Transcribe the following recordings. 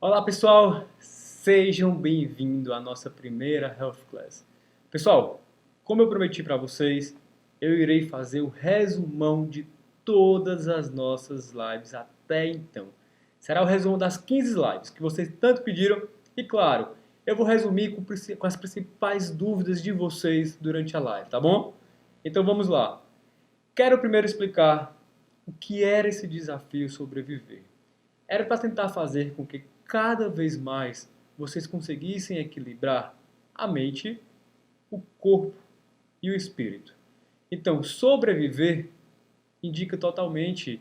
Olá pessoal, sejam bem-vindos à nossa primeira Health Class. Pessoal, como eu prometi para vocês, eu irei fazer o resumão de todas as nossas lives até então. Será o resumo das 15 lives que vocês tanto pediram e, claro, eu vou resumir com as principais dúvidas de vocês durante a live, tá bom? Então vamos lá. Quero primeiro explicar o que era esse desafio sobreviver. Era para tentar fazer com que cada vez mais vocês conseguissem equilibrar a mente, o corpo e o espírito. Então, sobreviver indica totalmente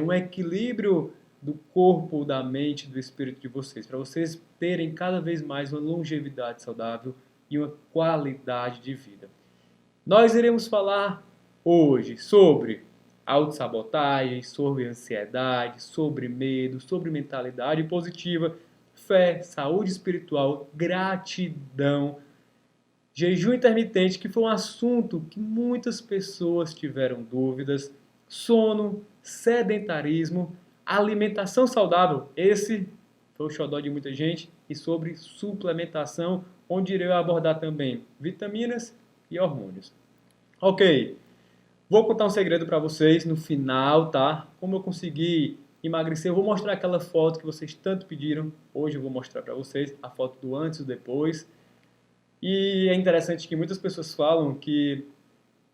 um equilíbrio do corpo, da mente, do espírito de vocês, para vocês terem cada vez mais uma longevidade saudável e uma qualidade de vida. Nós iremos falar hoje sobre autossabotagem, sobre ansiedade, sobre medo, sobre mentalidade positiva, fé, saúde espiritual, gratidão, jejum intermitente, que foi um assunto que muitas pessoas tiveram dúvidas, sono, sedentarismo, alimentação saudável, esse foi o xodó de muita gente, e sobre suplementação, onde irei abordar também vitaminas e hormônios. Ok, vou contar um segredo para vocês no final, tá? Como eu consegui emagrecer, eu vou mostrar aquela foto que vocês tanto pediram. Hoje eu vou mostrar para vocês a foto do antes e do depois. E é interessante que muitas pessoas falam que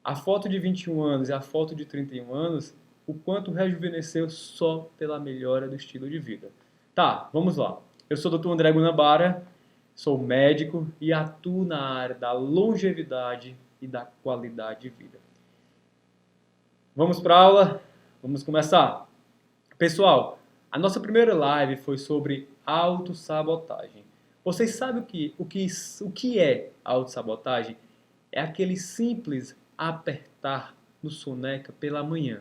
a foto de 21 anos e a foto de 31 anos, o quanto rejuvenesceu só pela melhora do estilo de vida. Tá, vamos lá. Eu sou o Dr. André Guanabara, sou médico e atuo na área da longevidade e da qualidade de vida. Vamos para a aula? Vamos começar. Pessoal, a nossa primeira live foi sobre autossabotagem. Vocês sabem o que é autossabotagem? É aquele simples apertar no soneca pela manhã.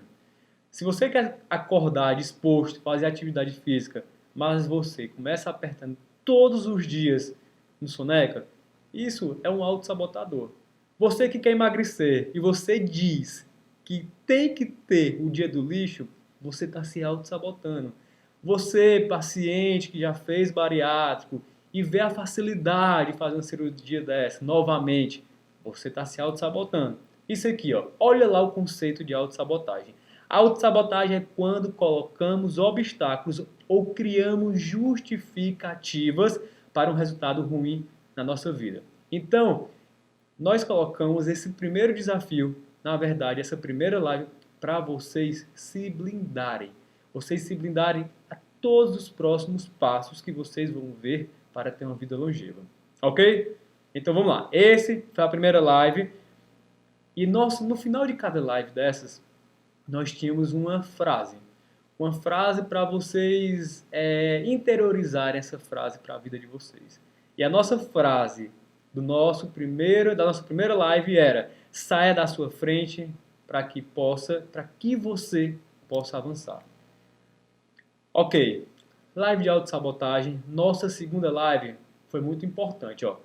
Se você quer acordar disposto, fazer atividade física, mas você começa apertando todos os dias no soneca, isso é um autossabotador. Você que quer emagrecer e você diz que tem que ter o dia do lixo, você está se auto-sabotando. Você, paciente que já fez bariátrico e vê a facilidade de fazer uma cirurgia dessa novamente, você está se auto-sabotando. Isso aqui, ó, olha lá o conceito de auto-sabotagem. A autossabotagem é quando colocamos obstáculos ou criamos justificativas para um resultado ruim na nossa vida. Então, nós colocamos esse primeiro desafio, na verdade, essa primeira live, para vocês se blindarem. Vocês se blindarem a todos os próximos passos que vocês vão ver para ter uma vida longeva. Ok? Então vamos lá. Esse foi a primeira live. E no final de cada live dessas, nós tínhamos uma frase. Uma frase para vocês interiorizarem essa frase para a vida de vocês. E a nossa frase da nossa primeira live era: saia da sua frente para que você possa avançar. Ok, live de autossabotagem. Nossa segunda live foi muito importante. Ó.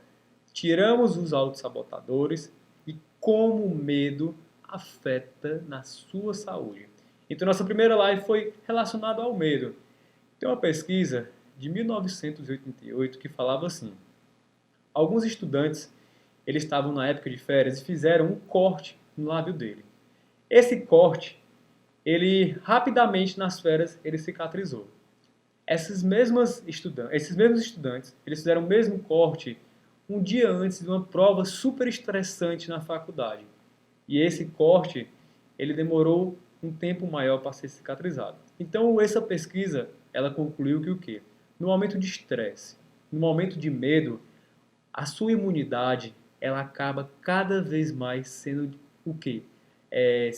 Tiramos os autossabotadores e como o medo afeta na sua saúde. Então, nossa primeira live foi relacionada ao medo. Tem uma pesquisa de 1988 que falava assim: alguns estudantes eles estavam na época de férias e fizeram um corte no lábio dele. Esse corte, ele rapidamente nas férias, ele cicatrizou. Esses mesmos estudantes, eles fizeram o mesmo corte um dia antes de uma prova super estressante na faculdade. E esse corte, ele demorou um tempo maior para ser cicatrizado. Então, essa pesquisa, ela concluiu que o quê? No momento de estresse, no momento de medo, a sua imunidade, ela acaba cada vez mais sendo o quê?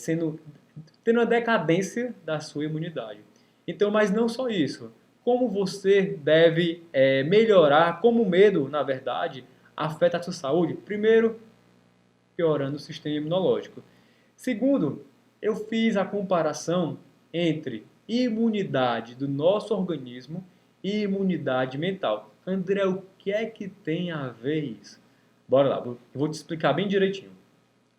Tendo uma decadência da sua imunidade. Então, mas não só isso. Como você deve melhorar, como o medo, na verdade, afeta a sua saúde? Primeiro, piorando o sistema imunológico. Segundo, eu fiz a comparação entre imunidade do nosso organismo e imunidade mental. André, o que é que tem a ver isso? Bora lá, eu vou te explicar bem direitinho.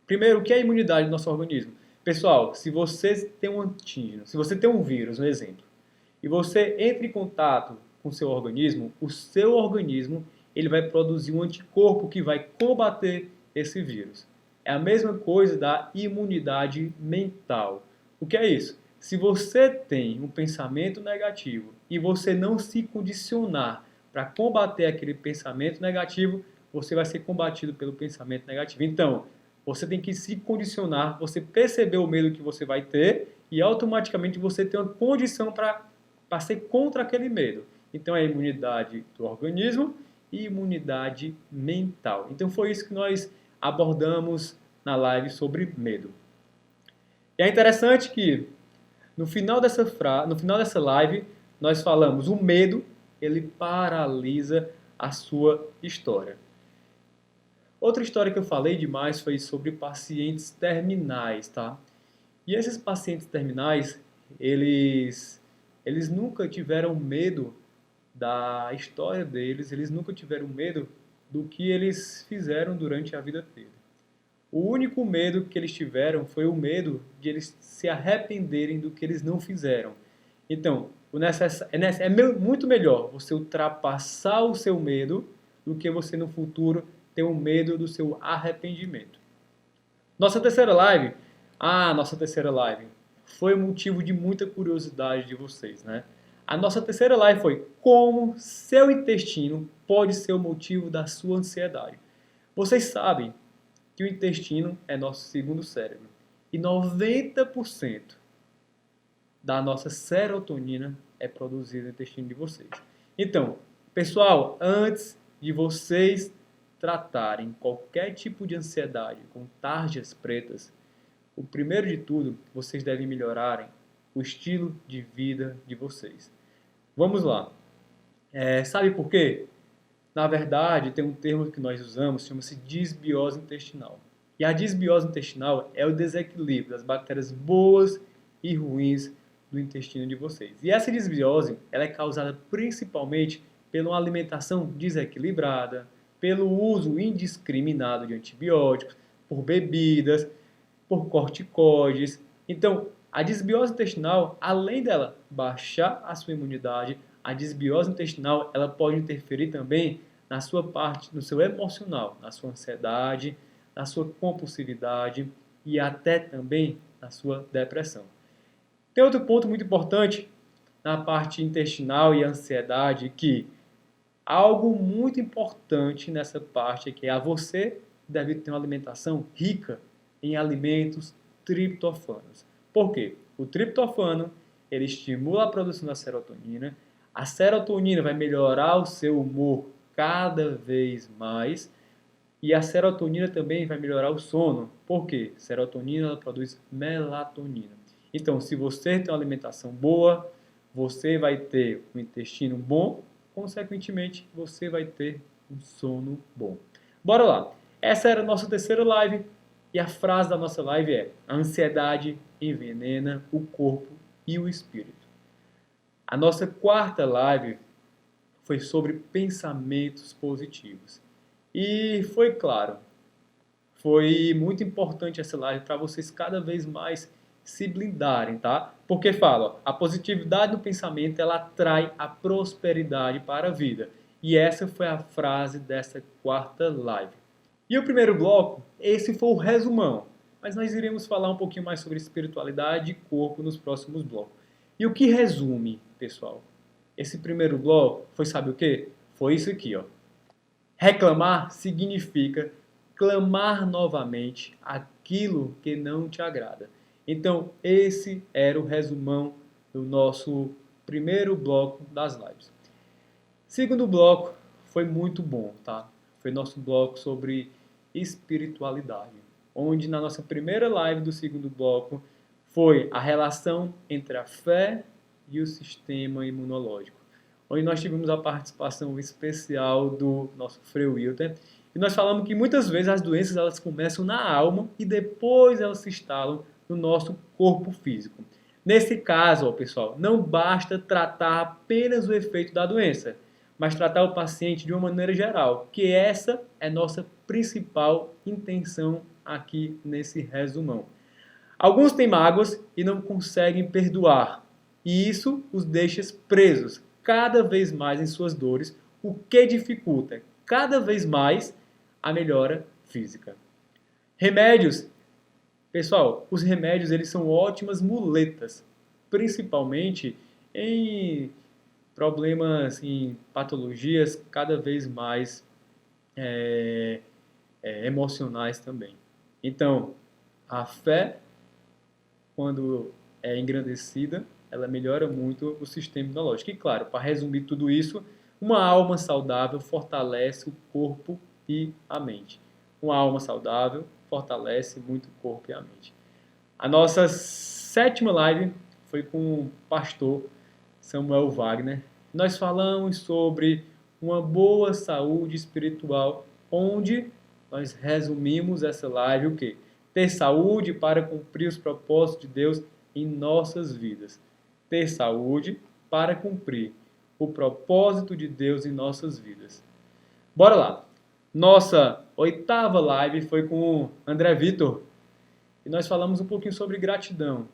Primeiro, o que é a imunidade do nosso organismo? Pessoal, se você tem um antígeno, se você tem um vírus, um exemplo, e você entra em contato com o seu organismo, o seu organismo ele vai produzir um anticorpo que vai combater esse vírus. É a mesma coisa da imunidade mental. O que é isso? Se você tem um pensamento negativo e você não se condicionar para combater aquele pensamento negativo, você vai ser combatido pelo pensamento negativo. Então, você tem que se condicionar, você perceber o medo que você vai ter e automaticamente você tem uma condição para ser contra aquele medo. Então, é a imunidade do organismo e imunidade mental. Então, foi isso que nós abordamos na live sobre medo. E é interessante que no final dessa live, nós falamos o medo, ele paralisa a sua história. Outra história que eu falei demais foi sobre pacientes terminais, tá? E esses pacientes terminais, eles nunca tiveram medo da história deles, eles nunca tiveram medo do que eles fizeram durante a vida deles. O único medo que eles tiveram foi o medo de eles se arrependerem do que eles não fizeram. Então, é muito melhor você ultrapassar o seu medo do que você no futuro ter o medo do seu arrependimento. Nossa terceira live foi motivo de muita curiosidade de vocês, né? A nossa terceira live foi como seu intestino pode ser o motivo da sua ansiedade. Vocês sabem que o intestino é nosso segundo cérebro e 90% da nossa serotonina é produzida no intestino de vocês. Então, pessoal, antes de vocês tratarem qualquer tipo de ansiedade com tarjas pretas, o primeiro de tudo, vocês devem melhorarem o estilo de vida de vocês. Vamos lá. Sabe por quê? Na verdade, tem um termo que nós usamos, chama-se disbiose intestinal. E a disbiose intestinal é o desequilíbrio das bactérias boas e ruins do intestino de vocês. E essa disbiose ela é causada principalmente pela uma alimentação desequilibrada, pelo uso indiscriminado de antibióticos, por bebidas, por corticoides. Então, a disbiose intestinal, além dela baixar a sua imunidade, a disbiose intestinal ela pode interferir também na sua parte, no seu emocional, na sua ansiedade, na sua compulsividade e até também na sua depressão. Tem outro ponto muito importante na parte intestinal e ansiedade que algo muito importante nessa parte é que você deve ter uma alimentação rica em alimentos triptofanos. Por quê? O triptofano ele estimula a produção da serotonina. A serotonina vai melhorar o seu humor cada vez mais. E a serotonina também vai melhorar o sono. Por quê? Serotonina ela produz melatonina. Então, se você tem uma alimentação boa, você vai ter um intestino bom, consequentemente, você vai ter um sono bom. Bora lá! Essa era a nossa terceira live e a frase da nossa live é: a ansiedade envenena o corpo e o espírito. A nossa quarta live foi sobre pensamentos positivos. E foi claro, foi muito importante essa live para vocês cada vez mais se blindarem, tá? Porque fala, a positividade no pensamento ela atrai a prosperidade para a vida. E essa foi a frase dessa quarta live. E o primeiro bloco, esse foi o resumão. Mas nós iremos falar um pouquinho mais sobre espiritualidade e corpo nos próximos blocos. E o que resume, pessoal? Esse primeiro bloco foi, sabe o quê? Foi isso aqui, ó. Reclamar significa clamar novamente aquilo que não te agrada. Então, esse era o resumão do nosso primeiro bloco das lives. Segundo bloco foi muito bom, tá? Foi nosso bloco sobre espiritualidade, onde na nossa primeira live do segundo bloco foi a relação entre a fé e o sistema imunológico, onde nós tivemos a participação especial do nosso Frei Wilter, e nós falamos que muitas vezes as doenças elas começam na alma e depois elas se instalam no nosso corpo físico. Nesse caso, ó, pessoal, não basta tratar apenas o efeito da doença, mas tratar o paciente de uma maneira geral, que essa é nossa principal intenção aqui nesse resumão. Alguns têm mágoas e não conseguem perdoar, e isso os deixa presos, cada vez mais em suas dores, o que dificulta cada vez mais a melhora física. Remédios. Pessoal, os remédios eles são ótimas muletas, principalmente em problemas, em patologias cada vez mais emocionais também. Então, a fé, quando é engrandecida, ela melhora muito o sistema imunológico. E claro, para resumir tudo isso, uma alma saudável fortalece o corpo e a mente. Uma alma saudável fortalece muito o corpo e a mente. A nossa 7ª live foi com o pastor Samuel Wagner. Nós falamos sobre uma boa saúde espiritual, onde nós resumimos essa live o quê? Ter saúde para cumprir os propósitos de Deus em nossas vidas. Ter saúde para cumprir o propósito de Deus em nossas vidas. Bora lá! Nossa 8ª live foi com o André Vitor e nós falamos um pouquinho sobre gratidão.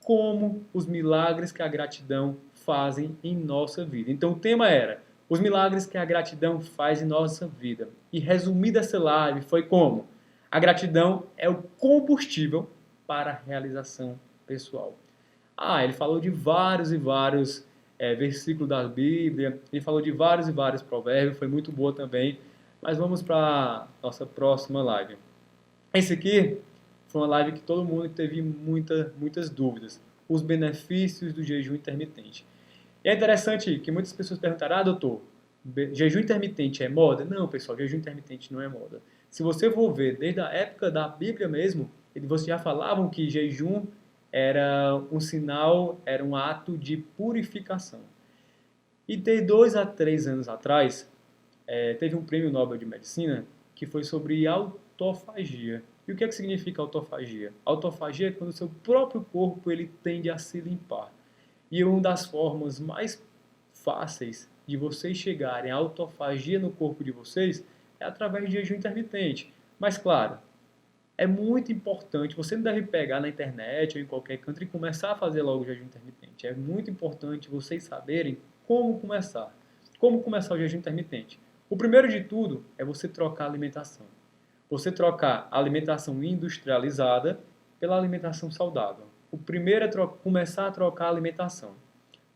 Como os milagres que a gratidão fazem em nossa vida. Então o tema era os milagres que a gratidão faz em nossa vida. E resumida essa live foi como? A gratidão é o combustível para a realização pessoal. Ele falou de vários e vários versículos da Bíblia, ele falou de vários e vários provérbios, foi muito boa também. Mas vamos para a nossa próxima live. Esse aqui foi uma live que todo mundo teve muitas dúvidas. Os benefícios do jejum intermitente. E é interessante que muitas pessoas perguntaram, doutor, jejum intermitente é moda? Não, pessoal, jejum intermitente não é moda. Se você for ver, desde a época da Bíblia mesmo, vocês já falavam que jejum era um sinal, era um ato de purificação. E de 2 a 3 anos atrás, teve um prêmio Nobel de Medicina que foi sobre autofagia. E o que significa autofagia? Autofagia é quando o seu próprio corpo ele tende a se limpar. E uma das formas mais fáceis de vocês chegarem à autofagia no corpo de vocês é através de jejum intermitente. Mas claro, é muito importante, você não deve pegar na internet ou em qualquer canto e começar a fazer logo o jejum intermitente. É muito importante vocês saberem como começar. Como começar o jejum intermitente? O primeiro de tudo é você trocar a alimentação. Você trocar a alimentação industrializada pela alimentação saudável. O primeiro é começar a trocar a alimentação.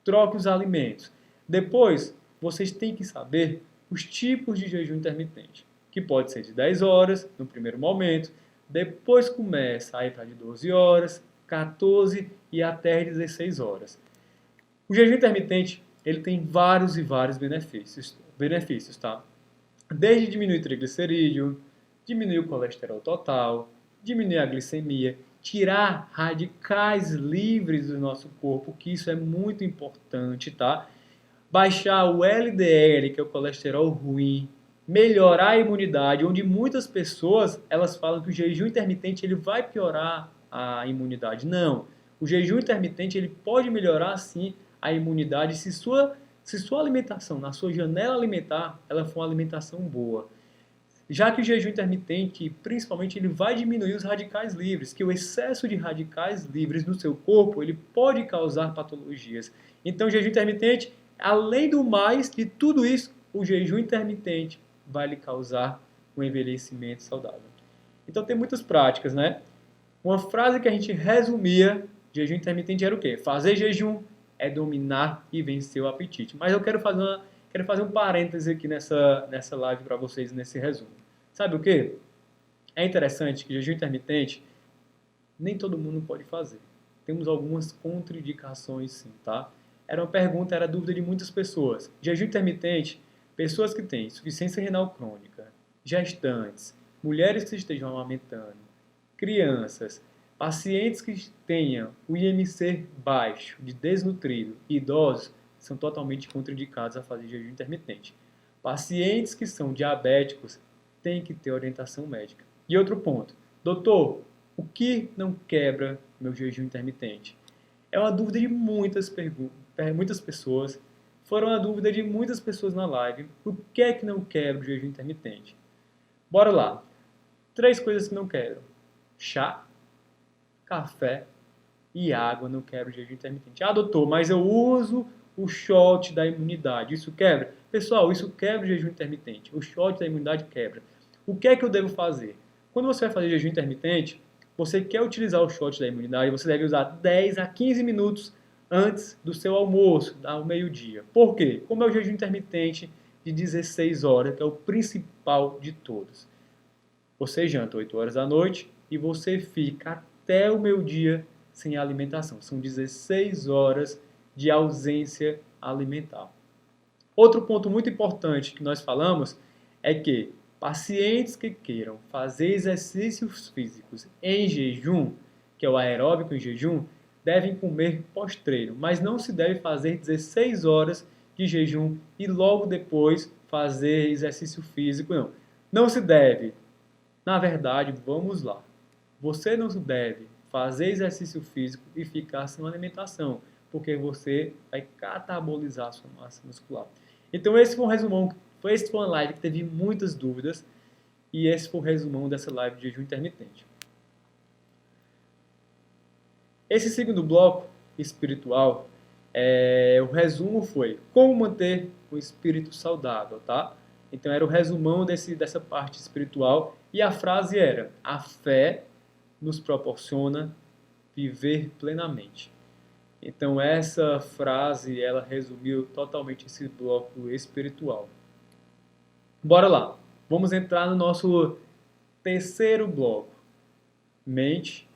Troque os alimentos. Depois, vocês têm que saber os tipos de jejum intermitente, que pode ser de 10 horas no primeiro momento, depois começa a ir para de 12 horas, 14 e até 16 horas. O jejum intermitente ele tem vários e vários benefícios, tá? Desde diminuir o triglicerídeo, diminuir o colesterol total, diminuir a glicemia, tirar radicais livres do nosso corpo, que isso é muito importante, tá? Baixar o LDL, que é o colesterol ruim, melhorar a imunidade, onde muitas pessoas elas falam que o jejum intermitente ele vai piorar a imunidade. Não, o jejum intermitente ele pode melhorar sim a imunidade se sua alimentação, na sua janela alimentar, ela for uma alimentação boa. Já que o jejum intermitente, principalmente, ele vai diminuir os radicais livres, que o excesso de radicais livres no seu corpo, ele pode causar patologias. Então, o jejum intermitente, além do mais de tudo isso, o jejum intermitente vai lhe causar um envelhecimento saudável. Então, tem muitas práticas, né? Uma frase que a gente resumia de jejum intermitente era o quê? Fazer jejum é dominar e vencer o apetite. Mas eu quero fazer um parêntese aqui nessa live para vocês, nesse resumo. Sabe o quê? É interessante que jejum intermitente nem todo mundo pode fazer. Temos algumas contraindicações sim, tá? Era dúvida de muitas pessoas. Jejum intermitente, pessoas que têm insuficiência renal crônica, gestantes, mulheres que estejam amamentando, crianças, pacientes que tenham o IMC baixo, de desnutrido e idosos, são totalmente contraindicados a fazer jejum intermitente. Pacientes que são diabéticos têm que ter orientação médica. E outro ponto, doutor, o que não quebra meu jejum intermitente? É uma dúvida de muitas pessoas, foram a dúvida de muitas pessoas na live, o que é que não quebra o jejum intermitente? Bora lá. 3 coisas que não quebram. Chá, café e água não quebram o jejum intermitente. Doutor, mas eu uso o shot da imunidade. Isso quebra? Pessoal, isso quebra o jejum intermitente. O shot da imunidade quebra. O que é que eu devo fazer? Quando você vai fazer jejum intermitente, você quer utilizar o shot da imunidade, você deve usar 10 a 15 minutos antes do seu almoço, ao meio-dia. Por quê? Como é o jejum intermitente de 16 horas, que é o principal de todos. Você janta 8 horas da noite e você fica até o meio-dia sem alimentação. São 16 horas de ausência alimentar. Outro ponto muito importante que nós falamos é que pacientes que queiram fazer exercícios físicos em jejum, que é o aeróbico em jejum, devem comer pós-treino, mas não se deve fazer 16 horas de jejum e logo depois fazer exercício físico, não. Não se deve. Na verdade, vamos lá. Você não deve fazer exercício físico e ficar sem alimentação, porque você vai catabolizar a sua massa muscular. Então esse foi um resumão, esse foi uma live que teve muitas dúvidas e esse foi o resumão dessa live de jejum intermitente. Esse segundo bloco espiritual, o resumo foi como manter o espírito saudável, tá? Então era o resumão dessa parte espiritual e a frase era: a fé nos proporciona viver plenamente. Então essa frase, ela resumiu totalmente esse bloco espiritual. Bora lá. Vamos entrar no nosso terceiro bloco. Mente,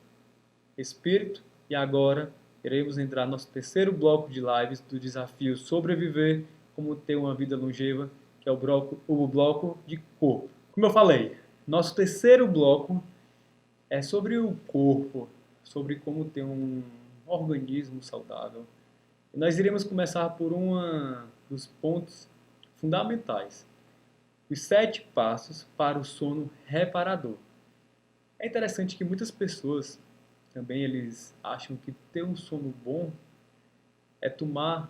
espírito e agora iremos entrar no nosso terceiro bloco de lives do desafio Sobreviver, como ter uma vida longeva, que é o bloco de corpo. Como eu falei, nosso terceiro bloco é sobre o corpo, sobre como ter um organismo saudável. E nós iremos começar por um dos pontos fundamentais. Os 7 passos para o sono reparador. É interessante que muitas pessoas também eles acham que ter um sono bom é tomar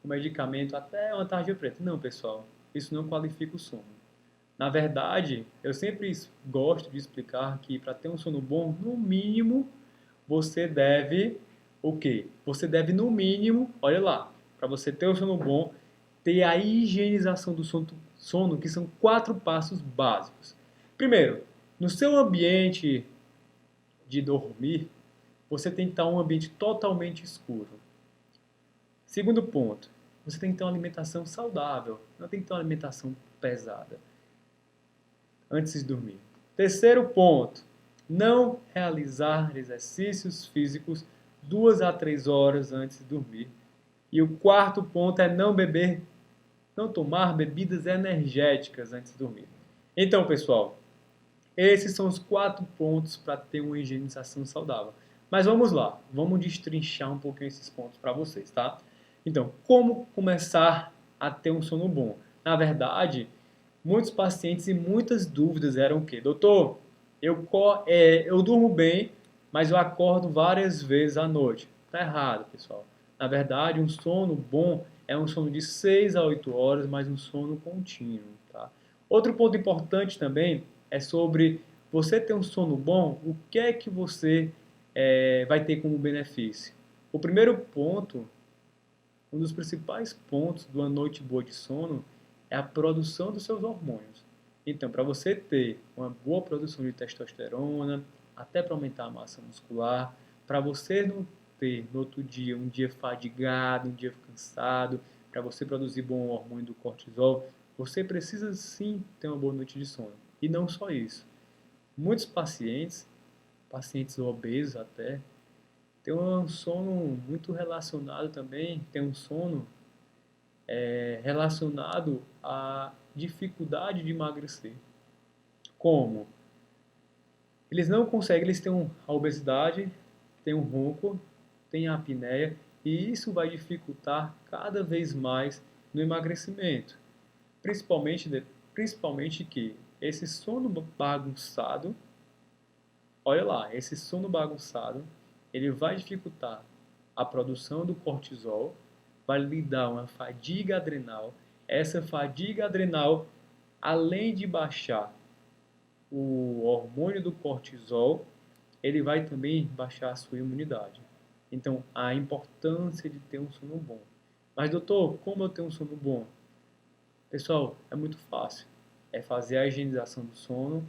um medicamento até uma tarja preta. Não, pessoal, isso não qualifica o sono. Na verdade, eu sempre gosto de explicar que para ter um sono bom, no mínimo, você deve o quê? Você deve, no mínimo, olha lá, para você ter um sono bom, ter a higienização do sono, que são 4 passos básicos. Primeiro, no seu ambiente de dormir, você tem que estar em um ambiente totalmente escuro. Segundo ponto, você tem que ter uma alimentação saudável, não tem que ter uma alimentação pesada antes de dormir. Terceiro ponto, não realizar exercícios físicos 2 a 3 horas antes de dormir. E o quarto ponto é não tomar bebidas energéticas antes de dormir. Então, pessoal, esses são os 4 pontos para ter uma higienização saudável. Mas vamos lá, vamos destrinchar um pouquinho esses pontos para vocês, tá? Então, como começar a ter um sono bom? Na verdade, muitos pacientes e muitas dúvidas eram o quê? Doutor, eu durmo bem, mas eu acordo várias vezes à noite. Tá errado, pessoal. Na verdade, um sono bom é um sono de 6 a 8 horas, mas um sono contínuo, tá? Outro ponto importante também é sobre você ter um sono bom, o que é que você vai ter como benefício? O primeiro ponto, um dos principais pontos de uma noite boa de sono é a produção dos seus hormônios. Então, para você ter uma boa produção de testosterona, até para aumentar a massa muscular, para você não ter no outro dia um dia fadigado, um dia cansado, para você produzir bom hormônio do cortisol, você precisa sim ter uma boa noite de sono. E não só isso. Muitos pacientes obesos até, têm um sono muito relacionado também, tem um sono relacionado à dificuldade de emagrecer. Como? Eles não conseguem, eles têm a obesidade, têm um ronco, têm a apneia, e isso vai dificultar cada vez mais no emagrecimento. Principalmente que esse sono bagunçado, olha lá, esse sono bagunçado, ele vai dificultar a produção do cortisol, vai lhe dar uma fadiga adrenal. Essa fadiga adrenal, além de baixar o hormônio do cortisol, ele vai também baixar a sua imunidade. Então, a importância de ter um sono bom. Mas doutor, como eu tenho um sono bom? Pessoal, é muito fácil. É fazer a higienização do sono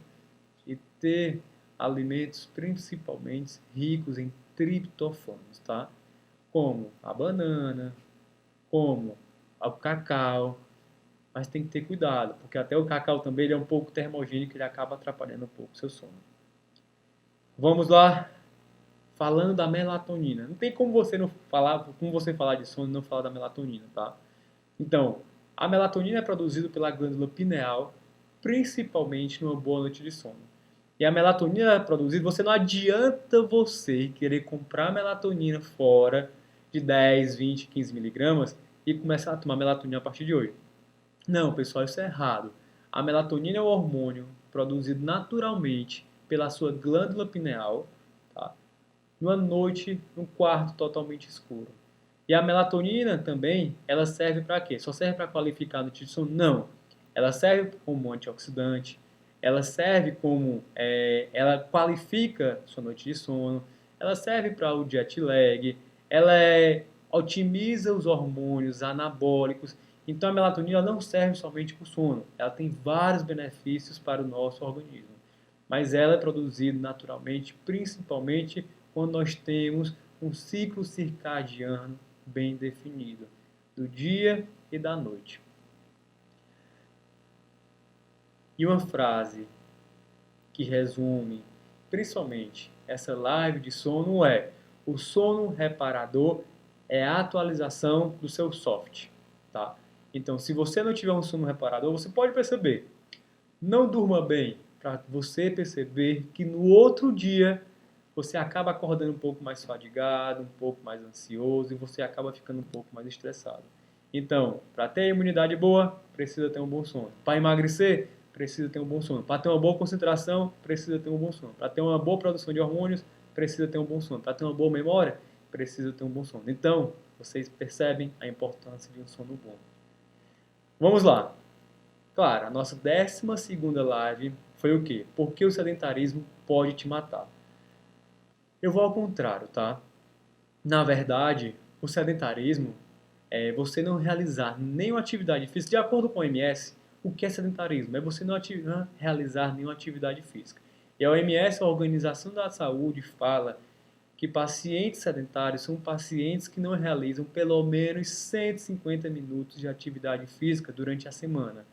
e ter alimentos principalmente ricos em triptofanos, tá? Como a banana, como o cacau, mas tem que ter cuidado, porque até o cacau também ele é um pouco termogênico, ele acaba atrapalhando um pouco o seu sono. Vamos lá, falando da melatonina. Não tem como você não falar, como você falar de sono e não falar da melatonina, tá? Então, a melatonina é produzida pela glândula pineal, principalmente numa boa noite de sono. E a melatonina é produzida, você não adianta você querer comprar melatonina fora de 10, 20, 15 miligramas e começar a tomar melatonina a partir de hoje. Não, pessoal, isso é errado. A melatonina é um hormônio produzido naturalmente pela sua glândula pineal, tá? Numa noite, num quarto totalmente escuro. E a melatonina também, ela serve para quê? Só serve para qualificar a noite de sono? Não. Ela serve como antioxidante, ela serve como, ela qualifica sua noite de sono, ela serve para o jet lag, ela otimiza os hormônios anabólicos. Então a melatonina não serve somente para o sono, ela tem vários benefícios para o nosso organismo. Mas ela é produzida naturalmente, principalmente quando nós temos um ciclo circadiano bem definido, do dia e da noite. E uma frase que resume principalmente essa live de sono é: o sono reparador é a atualização do seu soft, tá? Então, se você não tiver um sono reparador, você pode perceber, não durma bem, para você perceber que no outro dia você acaba acordando um pouco mais fadigado, um pouco mais ansioso e você acaba ficando um pouco mais estressado. Então, para ter imunidade boa, precisa ter um bom sono. Para emagrecer, precisa ter um bom sono. Para ter uma boa concentração, precisa ter um bom sono. Para ter uma boa produção de hormônios, precisa ter um bom sono. Para ter uma boa memória, precisa ter um bom sono. Então, vocês percebem a importância de um sono bom. Vamos lá. Claro, a nossa 12ª live foi o quê? Por que o sedentarismo pode te matar? Eu vou ao contrário, tá? Na verdade, o sedentarismo é você não realizar nenhuma atividade física. De acordo com a OMS, o que é sedentarismo? É você não realizar nenhuma atividade física. E a OMS, a Organização da Saúde, fala que pacientes sedentários são pacientes que não realizam pelo menos 150 minutos de atividade física durante a semana.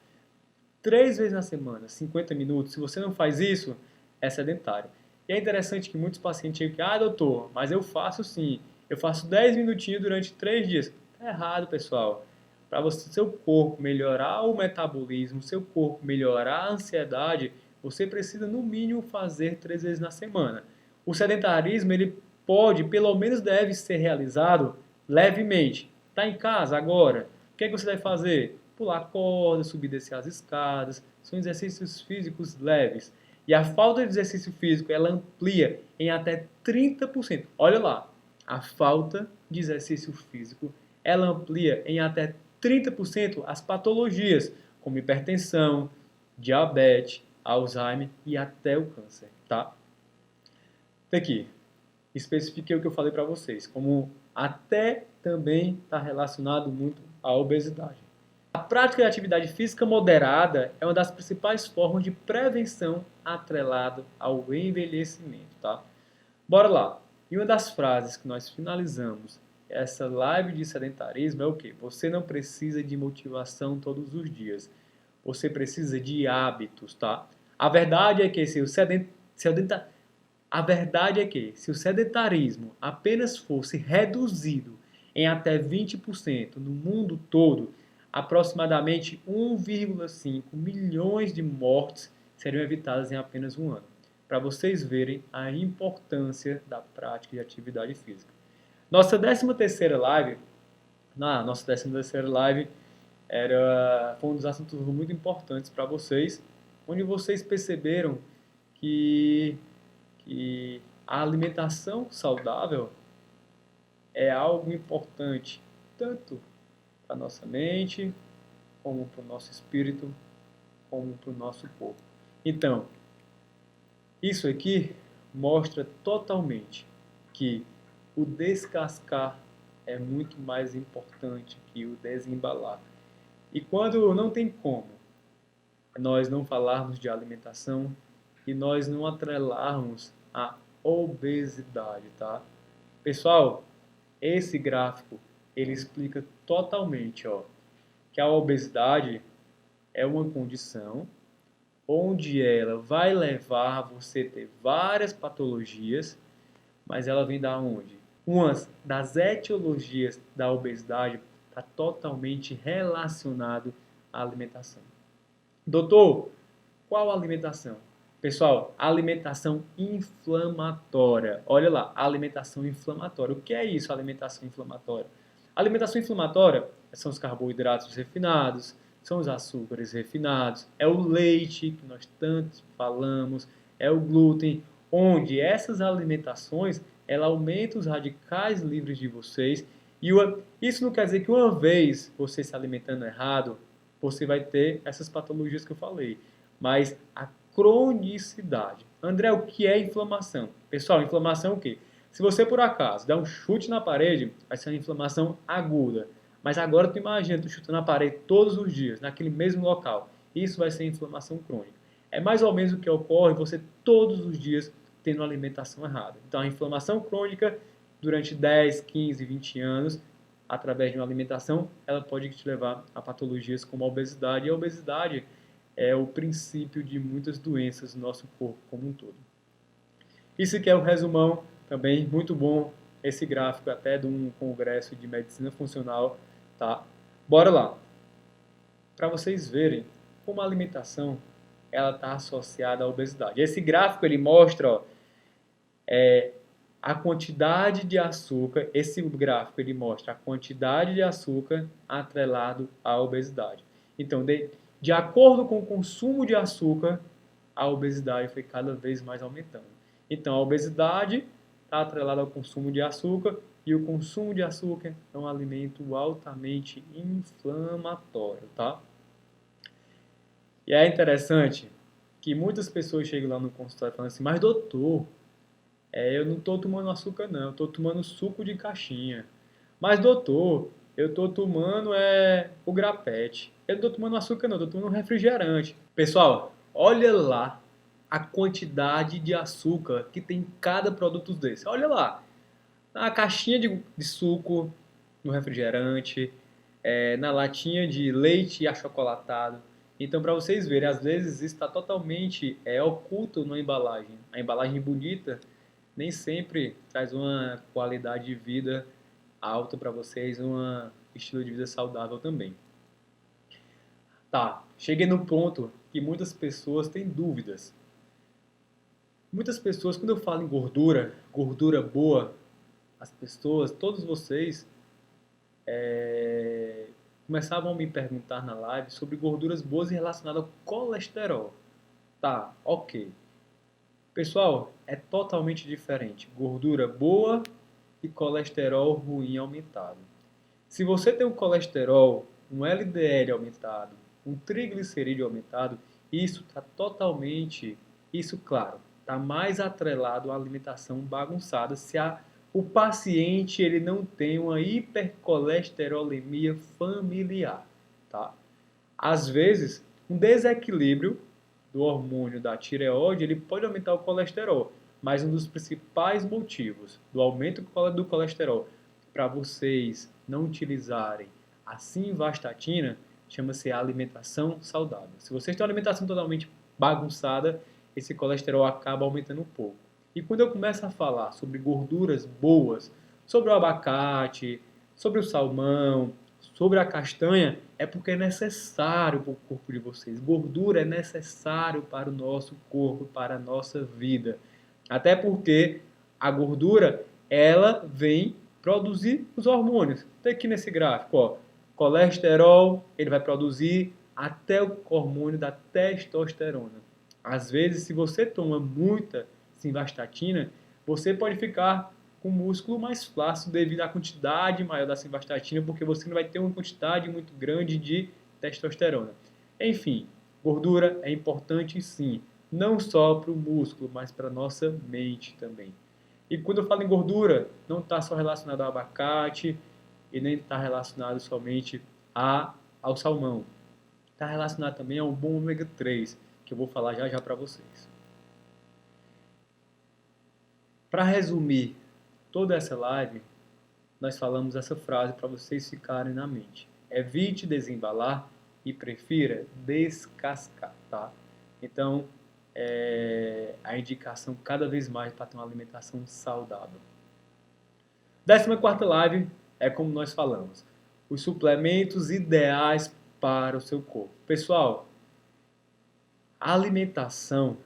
3 vezes na semana, 50 minutos. Se você não faz isso, é sedentário. E é interessante que muitos pacientes chegam aqui, doutor, mas eu faço sim. Eu faço 10 minutinhos durante 3 dias. Tá errado, pessoal. Para você, seu corpo melhorar o metabolismo, seu corpo melhorar a ansiedade, você precisa no mínimo fazer 3 vezes na semana. O sedentarismo, ele pode, pelo menos deve ser realizado levemente. Está em casa agora? O que é que você deve fazer? Pular corda, subir e descer as escadas, são exercícios físicos leves. E a falta de exercício físico, ela amplia em até 30%. Olha lá, a falta de exercício físico, ela amplia em até 30% as patologias, como hipertensão, diabetes, Alzheimer e até o câncer, tá? Aqui, especifiquei o que eu falei para vocês, como até também está relacionado muito à obesidade. A prática de atividade física moderada é uma das principais formas de prevenção atrelada ao envelhecimento, tá? Bora lá. E uma das frases que nós finalizamos essa live de sedentarismo é o quê? Você não precisa de motivação todos os dias. Você precisa de hábitos, tá? A verdade é que se o sedentarismo apenas fosse reduzido em até 20% no mundo todo, aproximadamente 1,5 milhões de mortes seriam evitadas em apenas um ano. Para vocês verem a importância da prática de atividade física. Nossa 13ª live, foi um dos assuntos muito importantes para vocês, onde vocês perceberam que a alimentação saudável é algo importante, tanto para a nossa mente, como para o nosso espírito, como para o nosso corpo. Então, isso aqui mostra totalmente que o descascar é muito mais importante que o desembalar. E quando não tem como nós não falarmos de alimentação e nós não atrelarmos a obesidade, tá? Pessoal, esse gráfico ele explica totalmente, ó, que a obesidade é uma condição onde ela vai levar você a ter várias patologias, mas ela vem da onde? Uma das etiologias da obesidade está totalmente relacionado à alimentação. Doutor, qual alimentação? Pessoal, alimentação inflamatória. Olha lá, alimentação inflamatória. O que é isso, alimentação inflamatória? Alimentação inflamatória são os carboidratos refinados, são os açúcares refinados, é o leite, que nós tanto falamos, é o glúten, onde essas alimentações, ela aumenta os radicais livres de vocês. E isso não quer dizer que uma vez você se alimentando errado, você vai ter essas patologias que eu falei. Mas a cronicidade. André, o que é inflamação? Pessoal, inflamação é o quê? Se você por acaso der um chute na parede, vai ser uma inflamação aguda. Mas agora tu imagina tu chutando a parede todos os dias, naquele mesmo local. Isso vai ser inflamação crônica. É mais ou menos o que ocorre você todos os dias tendo uma alimentação errada. Então a inflamação crônica durante 10, 15, 20 anos, através de uma alimentação, ela pode te levar a patologias como a obesidade. E a obesidade é o princípio de muitas doenças no nosso corpo como um todo. Isso aqui é o resumão, também muito bom, esse gráfico até de um congresso de medicina funcional, tá? Bora lá. Para vocês verem como a alimentação ela está associada à obesidade. Esse gráfico ele mostra, ó, a quantidade de açúcar, esse gráfico ele mostra a quantidade de açúcar atrelado à obesidade. Então, de acordo com o consumo de açúcar, a obesidade foi cada vez mais aumentando. Então, a obesidade está atrelada ao consumo de açúcar e o consumo de açúcar é um alimento altamente inflamatório, tá? E é interessante que muitas pessoas chegam lá no consultório falando assim, mas doutor, eu não estou tomando açúcar não, eu estou tomando suco de caixinha. Mas doutor, eu estou tomando o grapete. Eu não estou tomando açúcar não, eu estou tomando refrigerante. Pessoal, olha lá a quantidade de açúcar que tem em cada produto desse. Olha lá, na caixinha de suco, no refrigerante, na latinha de leite achocolatado. Então, para vocês verem, às vezes isso está totalmente oculto na embalagem. A embalagem bonita nem sempre traz uma qualidade de vida alta para vocês, um estilo de vida saudável também. Tá, cheguei no ponto que muitas pessoas têm dúvidas. Muitas pessoas, quando eu falo em gordura, gordura boa, as pessoas, todos vocês, começavam a me perguntar na live sobre gorduras boas relacionadas ao colesterol. Tá, ok. Pessoal, é totalmente diferente. Gordura boa e colesterol ruim aumentado. Se você tem um colesterol, um LDL aumentado, um triglicerídeo aumentado, isso está totalmente, claro, está mais atrelado à alimentação bagunçada se o paciente ele não tem uma hipercolesterolemia familiar, tá? Às vezes, um desequilíbrio do hormônio da tireoide, ele pode aumentar o colesterol, mas um dos principais motivos do aumento do colesterol para vocês não utilizarem a simvastatina chama-se alimentação saudável. Se vocês têm uma alimentação totalmente bagunçada, esse colesterol acaba aumentando um pouco. E quando eu começo a falar sobre gorduras boas, sobre o abacate, sobre o salmão, sobre a castanha, é porque é necessário para o corpo de vocês. Gordura é necessário para o nosso corpo, para a nossa vida. Até porque a gordura, ela vem produzir os hormônios. Tem aqui nesse gráfico, ó, colesterol, ele vai produzir até o hormônio da testosterona. Às vezes, se você toma muita simvastatina, você pode ficar com o músculo mais flácido devido à quantidade maior da simvastatina, porque você não vai ter uma quantidade muito grande de testosterona. Enfim, gordura é importante sim, não só para o músculo, mas para a nossa mente também. E quando eu falo em gordura, não está só relacionado ao abacate e nem está relacionado somente ao salmão. Está relacionado também ao bom ômega 3, que eu vou falar já já para vocês. Para resumir toda essa live, nós falamos essa frase para vocês ficarem na mente. Evite desembalar e prefira descascar, tá? Então, a indicação cada vez mais para ter uma alimentação saudável. 14ª live é como nós falamos, os suplementos ideais para o seu corpo. Pessoal, a alimentação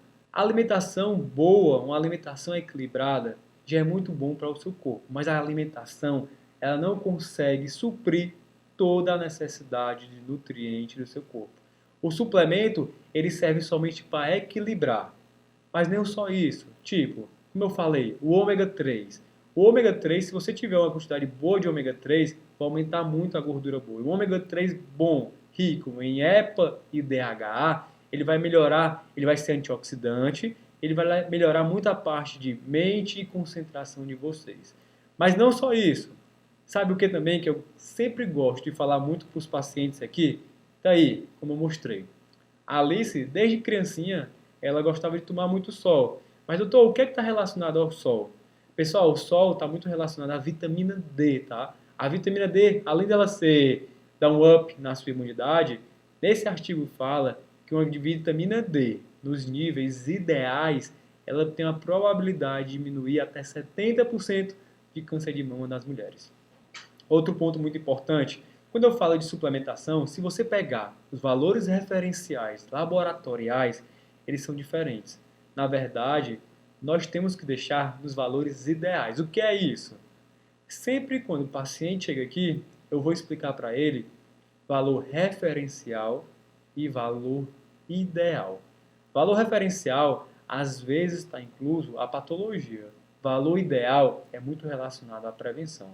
boa, uma alimentação equilibrada, já é muito bom para o seu corpo. Mas a alimentação, ela não consegue suprir toda a necessidade de nutrientes do seu corpo. O suplemento, ele serve somente para equilibrar. Mas não só isso. Tipo, como eu falei, o ômega 3. O ômega 3, se você tiver uma quantidade boa de ômega 3, vai aumentar muito a gordura boa. O ômega 3 bom, rico em EPA e DHA, ele vai melhorar, ele vai ser antioxidante, ele vai melhorar muito a parte de mente e concentração de vocês. Mas não só isso. Sabe o que também que eu sempre gosto de falar muito para os pacientes aqui? Tá aí, como eu mostrei. A Alice, desde criancinha, ela gostava de tomar muito sol. Mas, doutor, o que está relacionado ao sol? Pessoal, o sol está muito relacionado à vitamina D, tá? A vitamina D, além dela dar um up na sua imunidade, nesse artigo fala que uma vitamina D, nos níveis ideais, ela tem uma probabilidade de diminuir até 70% de câncer de mama nas mulheres. Outro ponto muito importante, quando eu falo de suplementação, se você pegar os valores referenciais laboratoriais, eles são diferentes. Na verdade, nós temos que deixar nos valores ideais. O que é isso? Sempre quando o paciente chega aqui, eu vou explicar para ele valor referencial e valor ideal. Valor referencial, às vezes, está incluso a patologia. Valor ideal é muito relacionado à prevenção.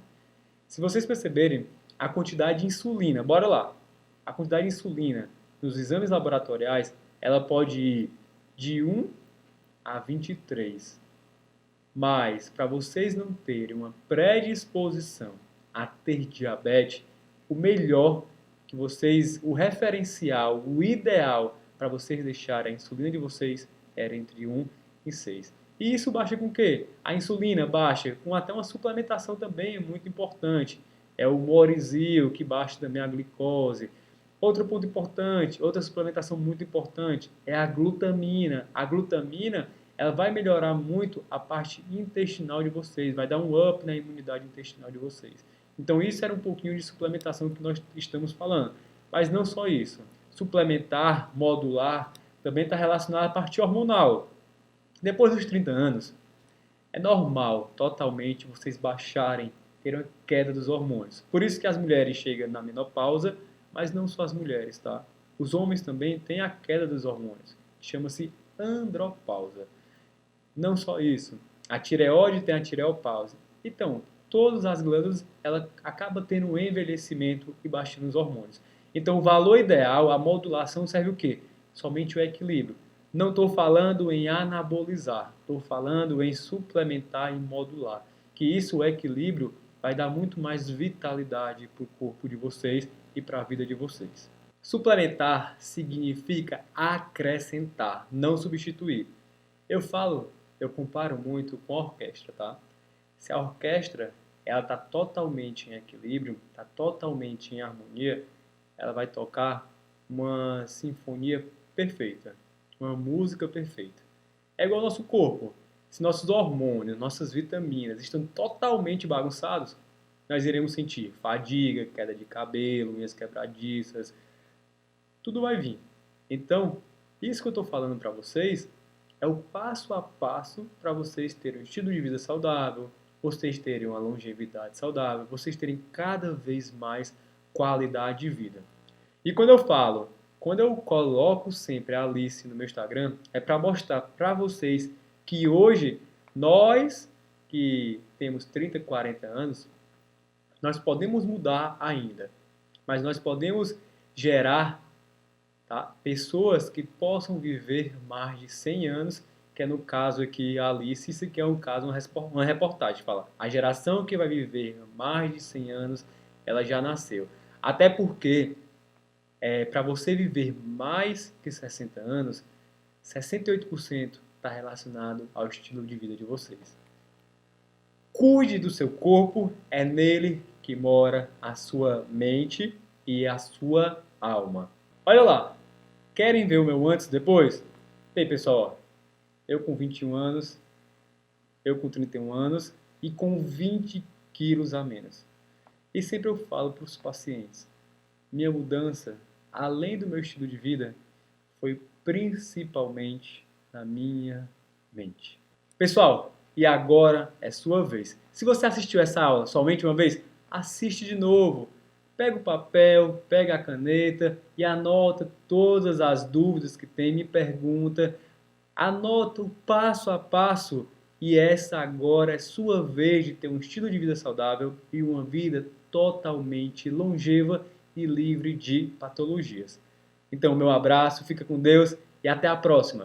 Se vocês perceberem, a quantidade de insulina, bora lá, a quantidade de insulina nos exames laboratoriais, ela pode ir de 1 a 23. Mas, para vocês não terem uma predisposição a ter diabetes, o melhor que vocês, o referencial, o ideal para vocês deixarem a insulina de vocês era entre 1 e 6. E isso baixa com o quê? A insulina baixa com até uma suplementação também é muito importante. É o Morizil, que baixa também a glicose. Outro ponto importante, outra suplementação muito importante é a glutamina. A glutamina, ela vai melhorar muito a parte intestinal de vocês, vai dar um up na imunidade intestinal de vocês. Então isso era um pouquinho de suplementação que nós estamos falando. Mas não só isso. Suplementar, modular, também está relacionado à parte hormonal. Depois dos 30 anos, é normal totalmente vocês baixarem, ter uma queda dos hormônios. Por isso que as mulheres chegam na menopausa, mas não só as mulheres, tá? Os homens também têm a queda dos hormônios, chama-se andropausa. Não só isso, a tireoide tem a tireopausa. Então, todas as glândulas, ela acaba tendo um envelhecimento e baixando os hormônios. Então, o valor ideal, a modulação serve o quê? Somente o equilíbrio. Não estou falando em anabolizar, estou falando em suplementar e modular. Que isso, o equilíbrio, vai dar muito mais vitalidade para o corpo de vocês e para a vida de vocês. Suplementar significa acrescentar, não substituir. Eu comparo muito com a orquestra, tá? Se a orquestra ela está totalmente em equilíbrio, está totalmente em harmonia, ela vai tocar uma sinfonia perfeita, uma música perfeita. É igual ao nosso corpo. Se nossos hormônios, nossas vitaminas estão totalmente bagunçados, nós iremos sentir fadiga, queda de cabelo, unhas quebradiças, tudo vai vir. Então, isso que eu estou falando para vocês é o passo a passo para vocês terem um estilo de vida saudável, vocês terem uma longevidade saudável, vocês terem cada vez mais qualidade de vida. E quando eu coloco sempre a Alice no meu Instagram, é para mostrar para vocês que hoje, nós que temos 30, 40 anos, nós podemos mudar ainda, mas nós podemos gerar, tá, pessoas que possam viver mais de 100 anos, que é no caso aqui a Alice, isso aqui é um caso, uma reportagem, fala, a geração que vai viver mais de 100 anos ela já nasceu. Até porque, para você viver mais que 60 anos, 68% está relacionado ao estilo de vida de vocês. Cuide do seu corpo, é nele que mora a sua mente e a sua alma. Olha lá, querem ver o meu antes e depois? Bem, pessoal, eu com 21 anos, eu com 31 anos e com 20 quilos a menos. E sempre eu falo para os pacientes, minha mudança, além do meu estilo de vida, foi principalmente na minha mente. Pessoal, e agora é sua vez. Se você assistiu essa aula somente uma vez, assiste de novo. Pega o papel, pega a caneta e anota todas as dúvidas que tem, me pergunta. Anota o passo a passo e essa agora é sua vez de ter um estilo de vida saudável e uma vida totalmente longeva e livre de patologias. Então, meu abraço, fica com Deus e até a próxima!